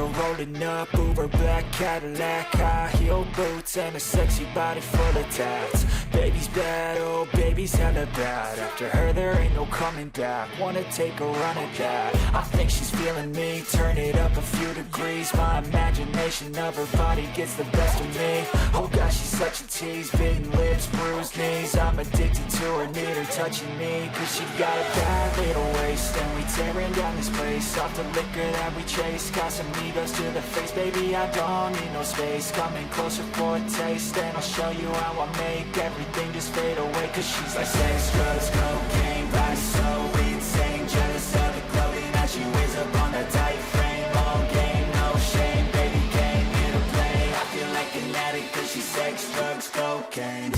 her rolling up, Uber black Cadillac, high heel boots and a sexy body full of tats. Baby's bad, oh baby's hella bad. After her there ain't no coming back. Wanna take a run at that. I think she's feeling me, turn it up a few degrees. My imagination of her body gets the best of me. Oh gosh, she's such a tease, bitten lips, bruised knees. I'm addicted to her, need her touching me, cause she got a bad little waist. And we tearing down this place, off the liquor that we chase. Casamigos to the face, baby I don't need no space. Coming closer for a taste, and I'll show you how I make everything just fade away. Cause she's like sex, drugs, cocaine, body so insane. Jealous of the clothing that she wears up on that tight frame. All game, no shame, baby came here to play. I feel like an addict cause she's sex, drugs, cocaine.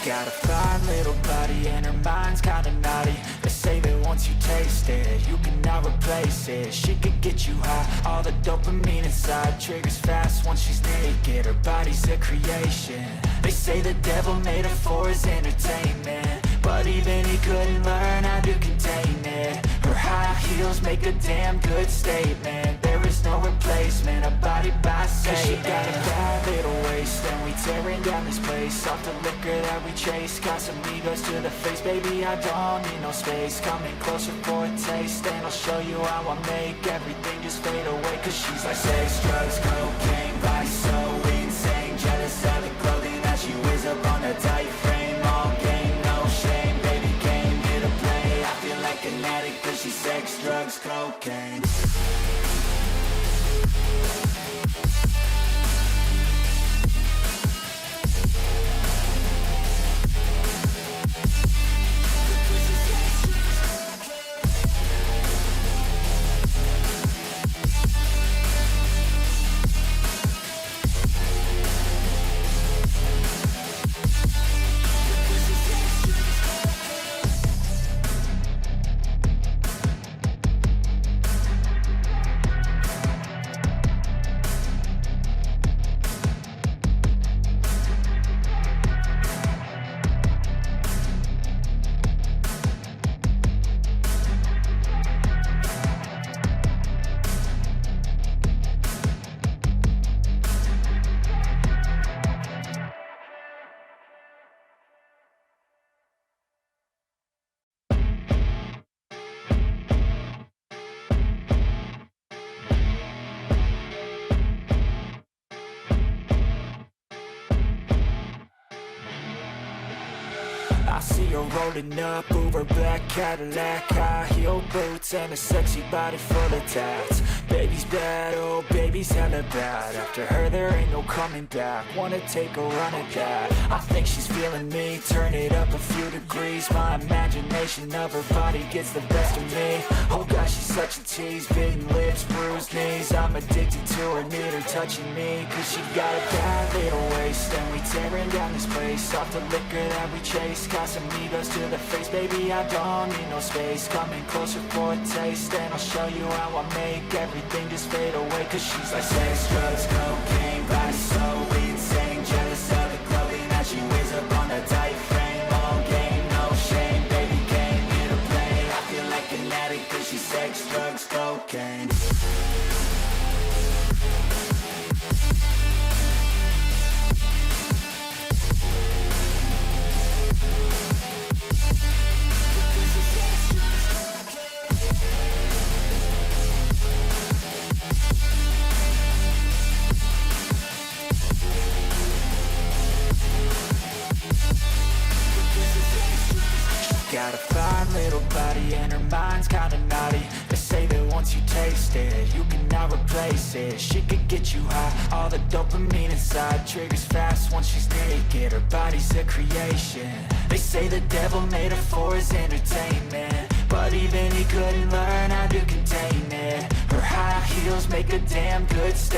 Got a fine little body and her mind's kinda naughty. They say that once you taste it, you cannot replace it. She could get you high, all the dopamine inside triggers fast once she's naked. Her body's a creation. They say the devil made her for his entertainment, but even he couldn't learn how to contain it. Her high heels make a damn good statement. There is no replacement, a body by Satan. Cause she got a bad little waist, and we tearing down this place. Off the liquor that we chase, Casamigos to the face. Baby, I don't need no space. Coming closer for a taste, and I'll show you how I make everything just fade away. Cause she's like sex, drugs, cocaine, body so insane. Jealous of the clothing that she wears up on a tight frame. All game, no shame, baby came here to play. I feel like an addict cause she's sex, drugs, cocaine. I see her rolling up, Uber black Cadillac, high heel boots and a sexy body full of tats. Baby's bad, oh baby's hella bad. After her there ain't no coming back. Wanna take a run at that. I think she's feeling me, turn it up a few degrees. My imagination of her body gets the best of me. Oh gosh, she's such a tease, bitten lips, bruised knees. I'm addicted to her, need her touching me, cause she got a bad little waist. And we tearing down this place, off the liquor that we chase. Casamigos to the face, baby I don't need no space. Coming closer for a taste, and I'll show you how I make everything just fade away. Cause she's like sex, drugs, cocaine, body so insane. Jealous of the clothing that she wears up on a tight frame. All game, no shame, baby came here to play. I feel like an addict cause she's sex, drugs, cocaine. Got a fine little body and her mind's kinda naughty. They say that once you taste it, you cannot replace it. She could get you high, all the dopamine inside triggers fast once she's naked. Her body's a creation. They say the devil made her for his entertainment, but even he couldn't learn how to contain it. Her high heels make a damn good statement.